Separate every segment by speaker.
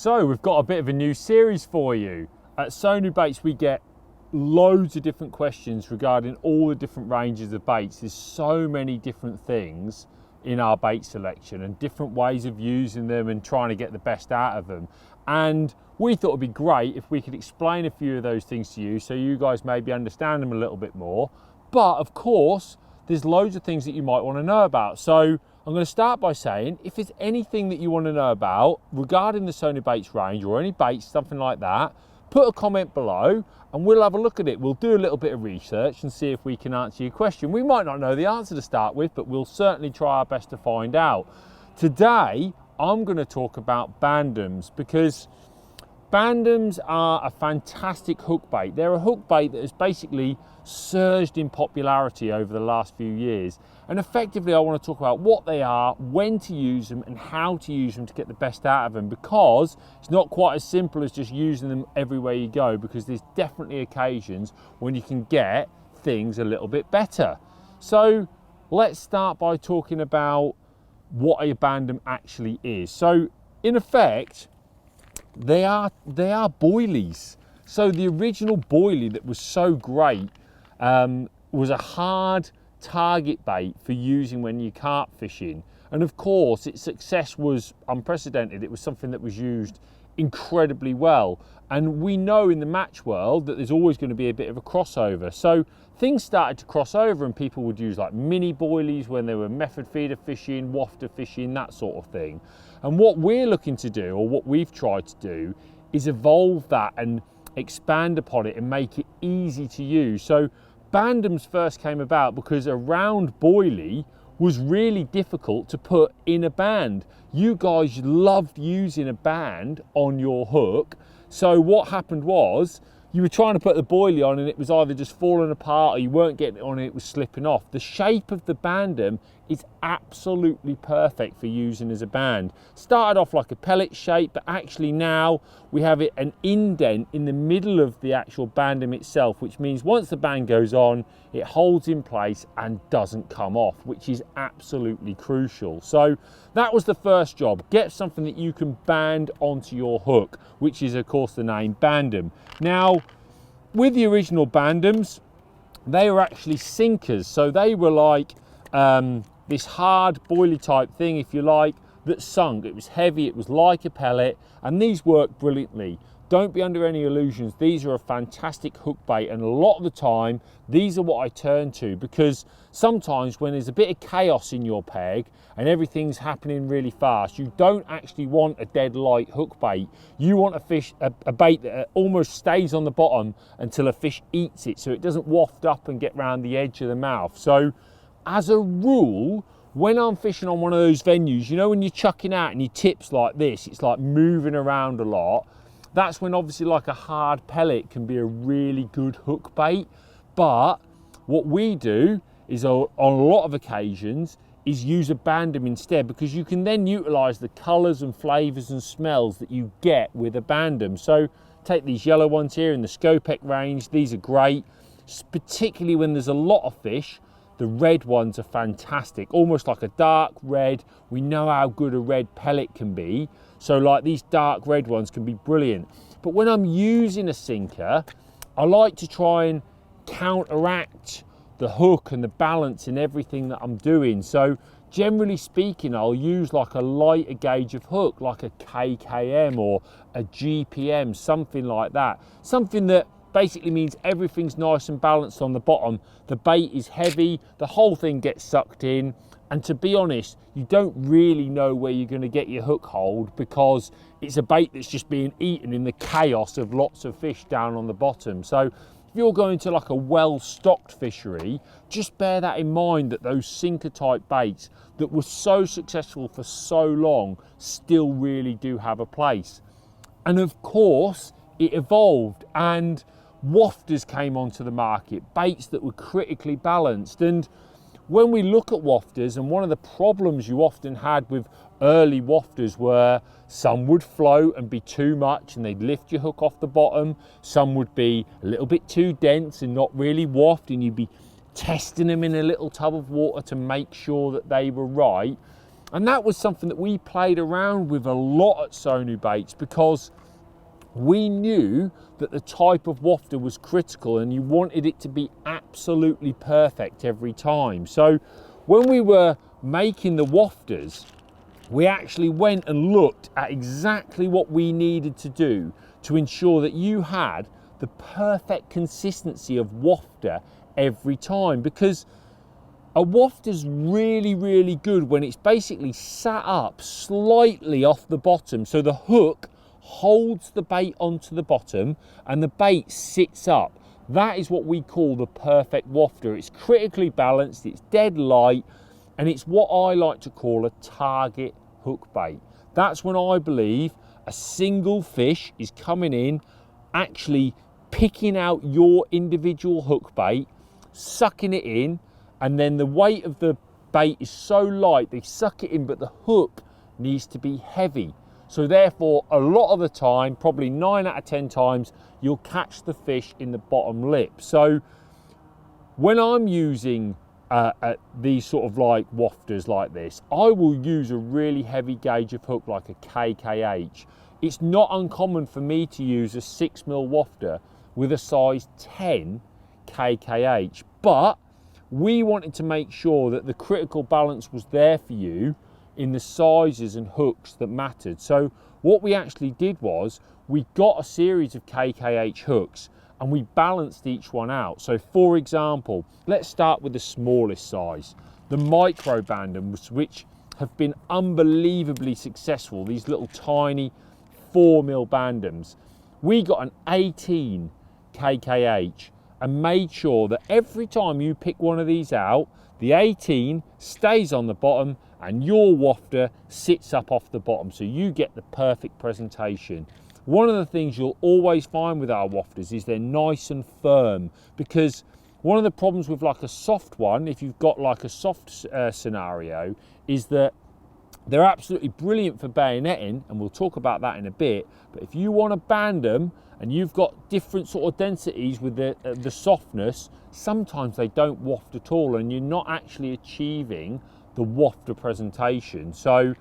Speaker 1: So we've got a bit of a new series for you. At Sonubaits we get loads of different questions regarding all the different ranges of baits. There's so many different things in our bait selection and different ways of using them and trying to get the best out of them. And we thought it'd be great if we could explain a few of those things to you so you guys maybe understand them a little bit more. But of course, there's loads of things that you might want to know about. So I'm going to start by saying, if there's anything that you want to know about regarding the Sonubaits range or any baits, something like that, put a comment below and we'll have a look at it. We'll do a little bit of research and see if we can answer your question. We might not know the answer to start with, but we'll certainly try our best to find out. Today, I'm going to talk about bandums because bandums are a fantastic hook bait. They're a hook bait that has basically surged in popularity over the last few years. And effectively, I want to talk about what they are, when to use them, and how to use them to get the best out of them, because it's not quite as simple as just using them everywhere you go, because there's definitely occasions when you can get things a little bit better. So let's start by talking about what a bandum actually is. So in effect, they are boilies. So the original boilie that was so great was a hard target bait for using when you're carp fishing. And of course, its success was unprecedented. It was something that was used incredibly well. And we know in the match world that there's always going to be a bit of a crossover. So things started to cross over and people would use like mini boilies when they were method feeder fishing, wafter fishing, that sort of thing. And what we're looking to do, or what we've tried to do, is evolve that and expand upon it and make it easy to use. So bandums first came about because a round boilie was really difficult to put in a band. You guys loved using a band on your hook. So what happened was, you were trying to put the boilie on and it was either just falling apart or you weren't getting it on and it was slipping off. The shape of the bandum is absolutely perfect for using as a band. Started off like a pellet shape, but actually now we have it an indent in the middle of the actual bandum itself, which means once the band goes on, it holds in place and doesn't come off, which is absolutely crucial. So that was the first job. Get something that you can band onto your hook, which is of course the name bandum. Now, with the original bandums, they were actually sinkers. So they were like this hard boilie type thing, if you like, that sunk. It was heavy, it was like a pellet, and these work brilliantly. Don't be under any illusions. These are a fantastic hook bait, and a lot of the time, these are what I turn to, because sometimes when there's a bit of chaos in your peg and everything's happening really fast, you don't actually want a dead light hook bait. You want a fish, a bait that almost stays on the bottom until a fish eats it, so it doesn't waft up and get round the edge of the mouth. So as a rule, when I'm fishing on one of those venues, you know when you're chucking out and your tips like this, it's like moving around a lot. That's when obviously like a hard pellet can be a really good hook bait. But what we do is on a lot of occasions is use a bandum instead, because you can then utilize the colors and flavors and smells that you get with a bandum. So take these yellow ones here in the Scopec range. These are great, particularly when there's a lot of fish. The red ones are fantastic, almost like a dark red. We know how good a red pellet can be. So like these dark red ones can be brilliant. But when I'm using a sinker, I like to try and counteract the hook and the balance in everything that I'm doing. So generally speaking, I'll use like a lighter gauge of hook, like a KKM or a GPM, something like that. Something that basically means everything's nice and balanced on the bottom. The bait is heavy, the whole thing gets sucked in, and to be honest, you don't really know where you're going to get your hook hold, because it's a bait that's just being eaten in the chaos of lots of fish down on the bottom. So if you're going to like a well-stocked fishery, just bear that in mind, that those sinker type baits that were so successful for so long still really do have a place. And of course, it evolved and wafters came onto the market, baits that were critically balanced. And when we look at wafters, and one of the problems you often had with early wafters were some would float and be too much and they'd lift your hook off the bottom. Some would be a little bit too dense and not really waft, and you'd be testing them in a little tub of water to make sure that they were right. And that was something that we played around with a lot at Sonubaits, because we knew that the type of wafter was critical and you wanted it to be absolutely perfect every time. So when we were making the wafters, we actually went and looked at exactly what we needed to do to ensure that you had the perfect consistency of wafter every time, because a wafter's really, really good when it's basically sat up slightly off the bottom, so the hook holds the bait onto the bottom and the bait sits up. That is what we call the perfect wafter. It's critically balanced, it's dead light, and it's what I like to call a target hook bait. That's when I believe a single fish is coming in, actually picking out your individual hook bait, sucking it in, and then the weight of the bait is so light they suck it in, but the hook needs to be heavy. So therefore, a lot of the time, probably 9 out of 10 times, you'll catch the fish in the bottom lip. So when I'm using these sort of like wafters like this, I will use a really heavy gauge of hook like a KKH. It's not uncommon for me to use a 6mm wafter with a size 10 KKH, but we wanted to make sure that the critical balance was there for you in the sizes and hooks that mattered. So what we actually did was we got a series of KKH hooks and we balanced each one out. So for example, let's start with the smallest size, the micro bandums, which have been unbelievably successful, these little tiny 4mm bandums. We got an 18 KKH and made sure that every time you pick one of these out, the 18 stays on the bottom and your wafter sits up off the bottom, so you get the perfect presentation. One of the things you'll always find with our wafters is they're nice and firm, because one of the problems with like a soft one, if you've got like a soft scenario, is that they're absolutely brilliant for bayoneting, and we'll talk about that in a bit. But if you want to band them and you've got different sort of densities with the softness, sometimes they don't waft at all and you're not actually achieving the wafter presentation. So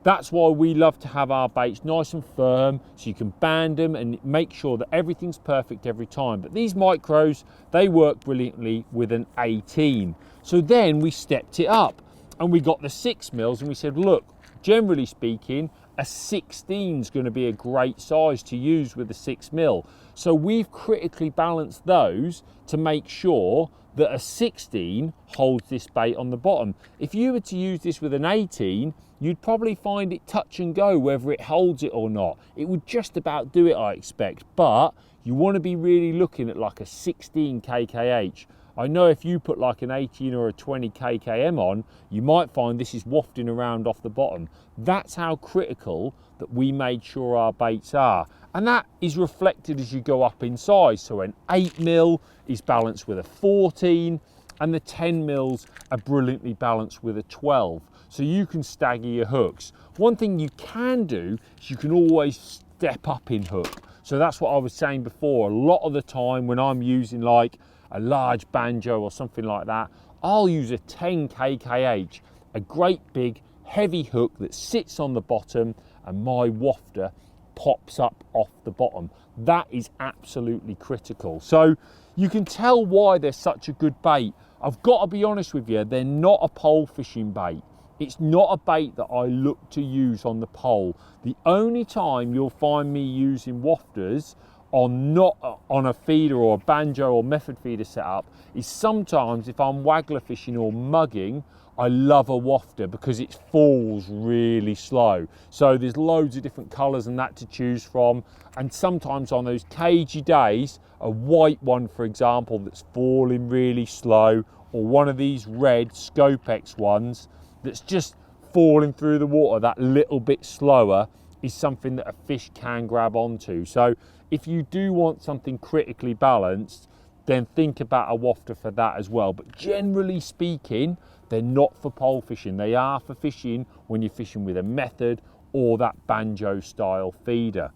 Speaker 1: that's why we love to have our baits nice and firm, so you can band them and make sure that everything's perfect every time. But these micros, they work brilliantly with an 18. So then we stepped it up and we got the 6mm and we said, look, generally speaking, a 16 is going to be a great size to use with a 6mm. So we've critically balanced those to make sure that a 16 holds this bait on the bottom. If you were to use this with an 18, you'd probably find it touch and go whether it holds it or not. It would just about do it, I expect, but you want to be really looking at like a 16 KKH. I know if you put like an 18 or a 20 KKM on, you might find this is wafting around off the bottom. That's how critical that we made sure our baits are. And that is reflected as you go up in size. So an 8mm is balanced with a 14, and the 10mm are brilliantly balanced with a 12. So you can stagger your hooks. One thing you can do is you can always step up in hook. So that's what I was saying before. A lot of the time when I'm using like a large banjo or something like that, I'll use a 10 KKH, a great big heavy hook that sits on the bottom and my wafter pops up off the bottom. That is absolutely critical. So you can tell why they're such a good bait. I've got to be honest with you, they're not a pole fishing bait. It's not a bait that I look to use on the pole. The only time you'll find me using wafters not on a feeder or a banjo or method feeder setup is sometimes if I'm waggler fishing or mugging. I love a wafter because it falls really slow. So there's loads of different colours and that to choose from. And sometimes on those cagey days, a white one, for example, that's falling really slow, or one of these red Scopex ones that's just falling through the water that little bit slower, is something that a fish can grab onto. So if you do want something critically balanced, then think about a wafter for that as well. But generally speaking, they're not for pole fishing. They are for fishing when you're fishing with a method or that banjo style feeder.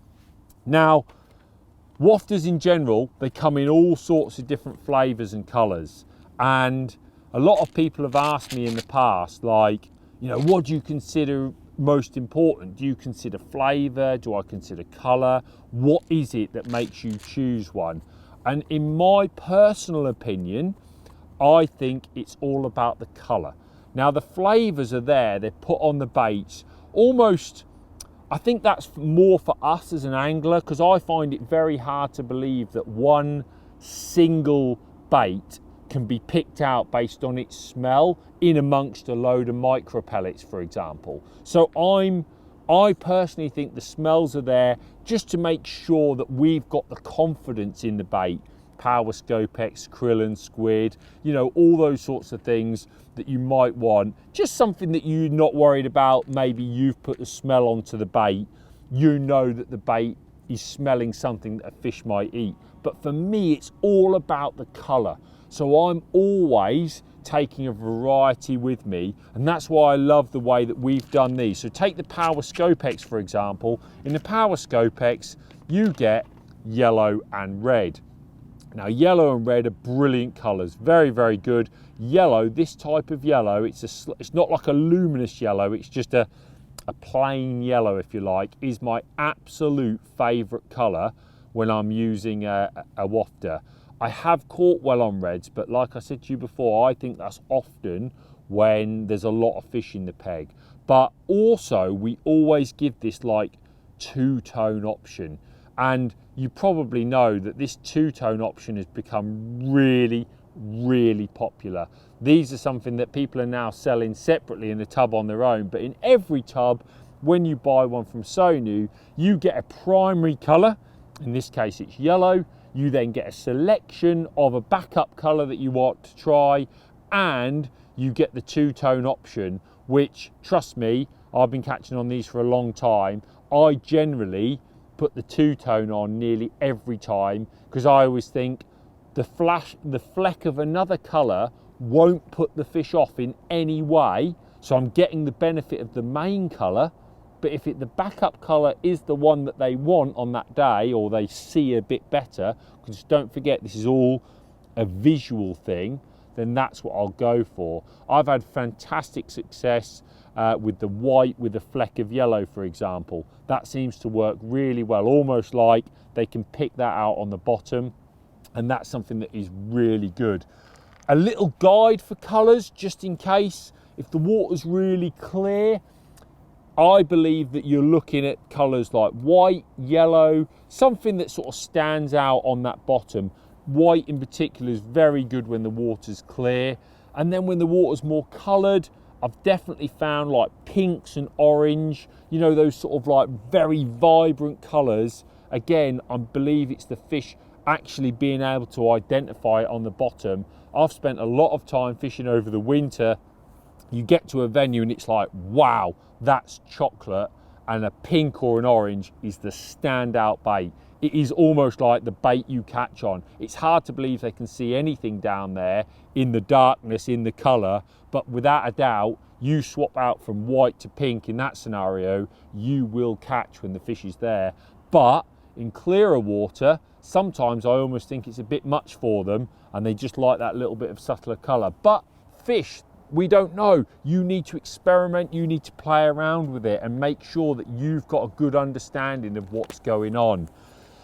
Speaker 1: Now, wafters in general, they come in all sorts of different flavours and colours. And a lot of people have asked me in the past, like, You know, what do you consider most important? Do you consider flavour? Do I consider colour? What is it that makes you choose one? And in my personal opinion, I think it's all about the colour. Now the flavours are there, they're put on the baits almost. I think that's more for us as an angler, because I find it very hard to believe that one single bait can be picked out based on its smell in amongst a load of micro pellets, for example. So I personally think the smells are there just to make sure that we've got the confidence in the bait. Power Scopex, krill and squid, you know, all those sorts of things that you might want. Just something that you're not worried about. Maybe you've put the smell onto the bait. You know that the bait is smelling something that a fish might eat. But for me, it's all about the colour. So I'm always taking a variety with me, and that's why I love the way that we've done these. So take the Power Scopex, for example. In the Power Scopex, you get yellow and red. Now, yellow and red are brilliant colours, very, very good. Yellow, this type of yellow, it's not like a luminous yellow, it's just a plain yellow, if you like, is my absolute favourite colour when I'm using a wafter. I have caught well on reds, but like I said to you before, I think that's often when there's a lot of fish in the peg. But also, we always give this like two-tone option. And you probably know that this two-tone option has become really, really popular. These are something that people are now selling separately in a tub on their own, but in every tub, when you buy one from Sonu, you get a primary colour. In this case, it's yellow. You then get a selection of a backup colour that you want to try, and you get the two-tone option, which, trust me, I've been catching on these for a long time. I generally put the two-tone on nearly every time, because I always think the fleck of another colour won't put the fish off in any way, so I'm getting the benefit of the main colour. But if the backup colour is the one that they want on that day, or they see a bit better, because don't forget this is all a visual thing, then that's what I'll go for. I've had fantastic success with the white with a fleck of yellow, for example. That seems to work really well, almost like they can pick that out on the bottom, and that's something that is really good. A little guide for colours, just in case, if the water's really clear, I believe that you're looking at colours like white, yellow, something that sort of stands out on that bottom. White in particular is very good when the water's clear. And then when the water's more coloured, I've definitely found like pinks and orange, you know, those sort of like very vibrant colours. Again, I believe it's the fish actually being able to identify it on the bottom. I've spent a lot of time fishing over the winter. You get to a venue and it's like, wow, that's chocolate, and a pink or an orange is the standout bait. It is almost like the bait you catch on. It's hard to believe they can see anything down there in the darkness, in the colour, but without a doubt, you swap out from white to pink in that scenario, you will catch when the fish is there. But in clearer water, sometimes I almost think it's a bit much for them and they just like that little bit of subtler colour. But fish, we don't know. You need to experiment, you need to play around with it and make sure that you've got a good understanding of what's going on.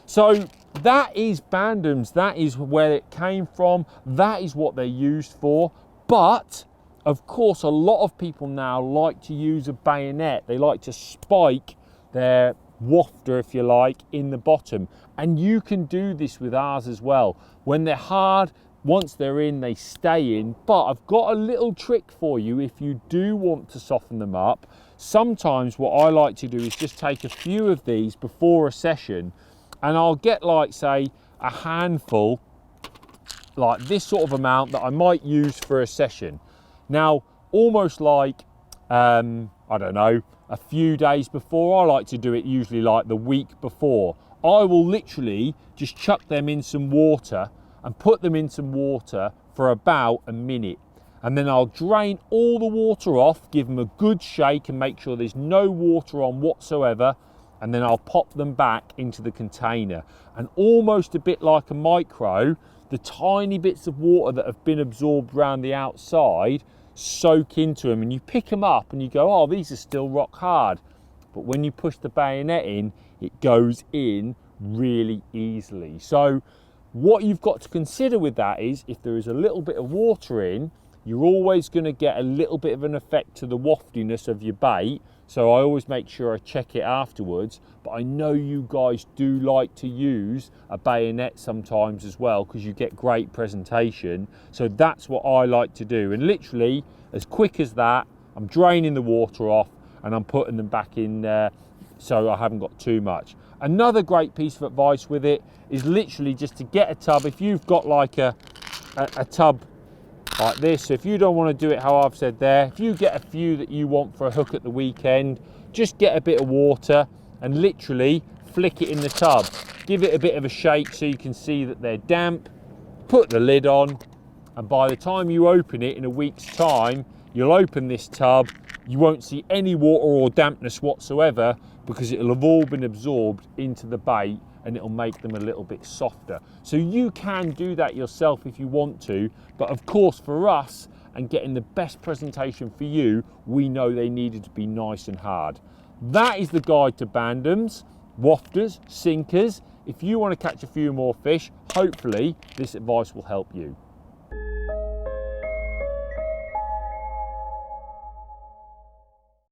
Speaker 1: So that is bandums, that is where it came from, that is what they're used for. But of course, a lot of people now like to use a bayonet. They like to spike their wafter, if you like, in the bottom. And you can do this with ours as well. When they're hard, once they're in, they stay in. But I've got a little trick for you if you do want to soften them up. Sometimes what I like to do is just take a few of these before a session, and I'll get like, say, a handful, like this sort of amount that I might use for a session. Now, almost like, I don't know, a few days before, I like to do it usually like the week before. I will literally just chuck them in some water and put them in some water for about a minute. And then I'll drain all the water off, give them a good shake and make sure there's no water on whatsoever. And then I'll pop them back into the container. And almost a bit like a micro, the tiny bits of water that have been absorbed around the outside soak into them, and you pick them up and you go, oh, these are still rock hard. But when you push the bayonet in, it goes in really easily. So what you've got to consider with that is, if there is a little bit of water in, you're always going to get a little bit of an effect to the waftiness of your bait. So I always make sure I check it afterwards. But I know you guys do like to use a bayonet sometimes as well, because you get great presentation. So that's what I like to do. And literally, as quick as that, I'm draining the water off and I'm putting them back in there, so I haven't got too much. Another great piece of advice with it is literally just to get a tub. If you've got like a tub like this, so if you don't want to do it how I've said there, if you get a few that you want for a hook at the weekend, just get a bit of water and literally flick it in the tub. Give it a bit of a shake so you can see that they're damp. Put the lid on, and by the time you open it in a week's time, you'll open this tub, you won't see any water or dampness whatsoever, because it'll have all been absorbed into the bait and it'll make them a little bit softer. So you can do that yourself if you want to, but of course for us, and getting the best presentation for you, we know they needed to be nice and hard. That is the guide to bandums, wafters, sinkers. If you want to catch a few more fish, hopefully this advice will help you.